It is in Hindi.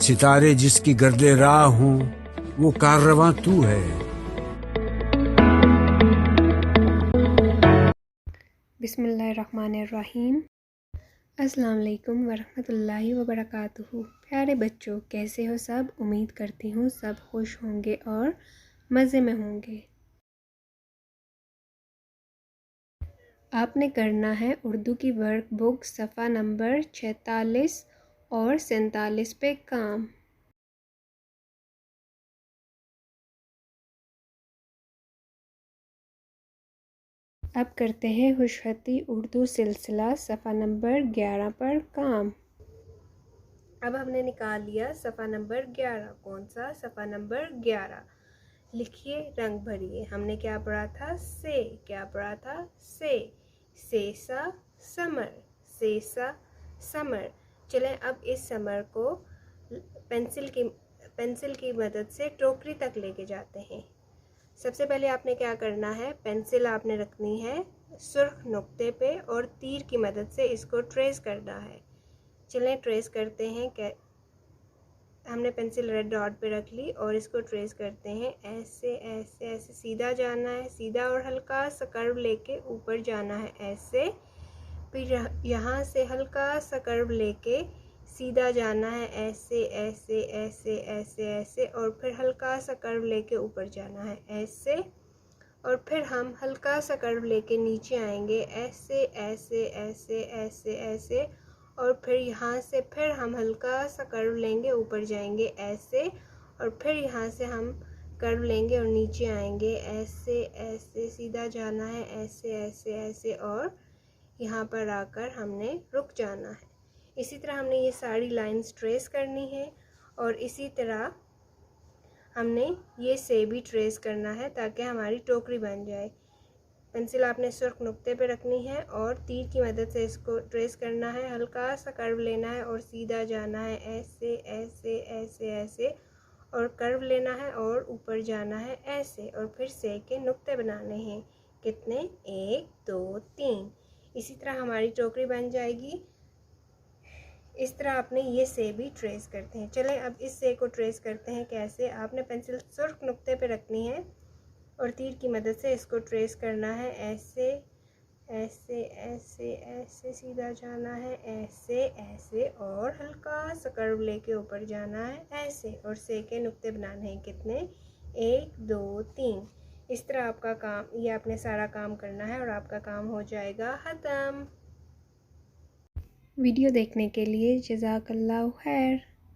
सितारे जिसकी गर्दे राह हूँ वो काररवां तू है। बिस्मिल्लाहिर्रहमानिर्रहीम। अस्सलाम वालेकुम वरहमतुल्लाहि वबरकातुहू। प्यारे बच्चों, कैसे हो सब? उम्मीद करती हूँ सब खुश होंगे और मज़े में होंगे। आपने करना है उर्दू की वर्कबुक सफ़ा नंबर 46 और 47 पे काम। अब करते हैं खुशखती उर्दू सिलसिला सफ़ा नंबर 11 पर काम। अब हमने निकाल लिया सफ़ा नंबर 11। कौन सा? सफ़ा नंबर 11। लिखिए, रंग भरिए। हमने क्या पढ़ा था? से। क्या पढ़ा था? से सा समर, से सा समर। चलें अब इस समर को पेंसिल की मदद से टोकरी तक लेके जाते हैं। सबसे पहले आपने क्या करना है, पेंसिल आपने रखनी है सुर्ख नुक्ते पे और तीर की मदद से इसको ट्रेस करना है। चलें ट्रेस करते हैं। हमने पेंसिल रेड डॉट पे रख ली और इसको ट्रेस करते हैं। ऐसे ऐसे ऐसे सीधा जाना है, सीधा, और हल्का सा कर्व लेके ऊपर जाना है ऐसे। फिर यहाँ से हल्का सा कर्व लेके सीधा जाना है ऐसे ऐसे ऐसे ऐसे ऐसे, और फिर हल्का सा कर्व लेके ऊपर जाना है ऐसे, और फिर हम हल्का सा कर्व लेके नीचे आएंगे ऐसे ऐसे ऐसे ऐसे ऐसे, और फिर यहाँ से फिर हम हल्का सा कर्व लेंगे, ऊपर जाएंगे ऐसे, और फिर यहाँ से हम कर्व लेंगे और नीचे आएंगे ऐसे ऐसे, सीधा जाना है ऐसे ऐसे ऐसे, और यहाँ पर आकर हमने रुक जाना है। इसी तरह हमने ये सारी लाइंस ट्रेस करनी है, और इसी तरह हमने ये से भी ट्रेस करना है ताकि हमारी टोकरी बन जाए। पेंसिल आपने सुर्ख नुक्ते पे रखनी है और तीर की मदद से इसको ट्रेस करना है, हल्का सा कर्व लेना है और सीधा जाना है ऐसे ऐसे ऐसे ऐसे, और कर्व लेना है और ऊपर जाना है ऐसे, और फिर से के नुक्ते बनाने हैं। कितने? 1 2 3। इसी तरह हमारी टोकरी बन जाएगी। इस तरह आपने ये से भी ट्रेस करते हैं। चलें अब इस से को ट्रेस करते हैं। कैसे? आपने पेंसिल सुर्ख नुक्ते पे रखनी है और तीर की मदद से इसको ट्रेस करना है ऐसे ऐसे ऐसे ऐसे, सीधा जाना है ऐसे ऐसे, और हल्का सा कर्व लेके ऊपर जाना है ऐसे, और से के नुक्ते बनाने हैं। कितने? 1 2 3। इस तरह आपका काम, ये आपने सारा काम करना है और आपका काम हो जाएगा ख़त्म। वीडियो देखने के लिए जज़ाकल्लाहु खैर।